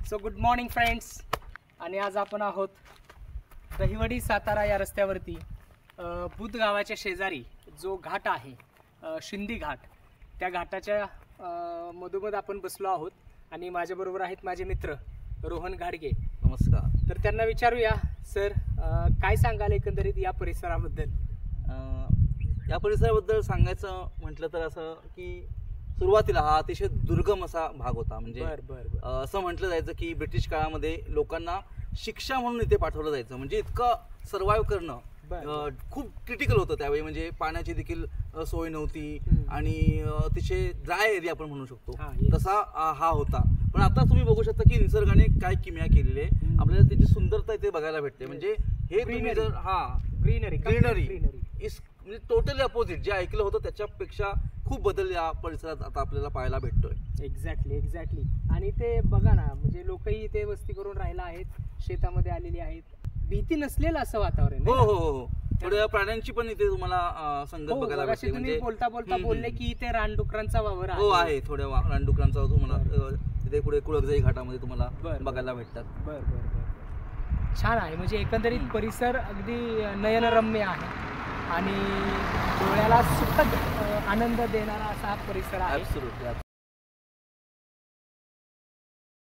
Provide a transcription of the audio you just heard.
So good morning friends. आणि आज आपण आहोत दहिवडी सातारा या रस्त्यावरती बुध गावाच्या शेजारी जो घाट आहे शिंदी घाट, त्या घाटाच्या मधोमध आपण बसलो आहोत. आणि माझ्याबरोबर आहेत माझे मित्र रोहन घाडगे. नमस्कार. तर त्यांना विचारूया, सर काय सांगाल एकंदरीत या परिसराबद्दल? या परिसराबद्दल सांगायचं म्हटलं तर असं की सुरुवातीला हा अतिशय दुर्गम असा भाग होता. म्हणजे असं म्हटलं जायचं की ब्रिटिश काळामध्ये लोकांना शिक्षा म्हणून इथे पाठवलं जायचं. म्हणजे इतकं सर्व्हाइव्ह करणं खूप क्रिटिकल होतं त्यावेळी. म्हणजे पाण्याची देखील सोय नव्हती आणि अतिशय ड्राय एरिया आपण म्हणू शकतो, तसा हा होता. पण आता तुम्ही बघू शकता की निसर्गाने काय किमया केलेली आहे, आपल्याला त्याची सुंदरता इथे बघायला भेटते. म्हणजे हे तुम्ही जर ग्रीनरी इस म्हणजे टोटली अपोजिट जे ऐकलं होतं त्याच्यापेक्षा खूप बदल या परिसरात आता आपल्याला पाहायला भेटतोय. एक्झॅक्टली. आणि ते बघा ना, म्हणजे लोकही इथे वस्ती करून राहिला आहेत, शेतामध्ये आलेली आहेत. भीती नसलेलं असं वातावरण. हो. थोड्या प्राण्यांची पण इथे तुम्हाला संगत बघायला भेटते. म्हणजे बोलता बोलले की इथे रानडुकरांचा वावर आहे. थोड्या रानडुकरांचा तुम्हाला तिथे पुढे कुळकजाई घाटामध्ये तुम्हाला बघायला भेटतात. बर. छान आहे. म्हणजे एकंदरीत परिसर अगदी नयनरम्य आहे आणि डोळ्याला सुखद आनंद देणारा असा हा परिसर आहे.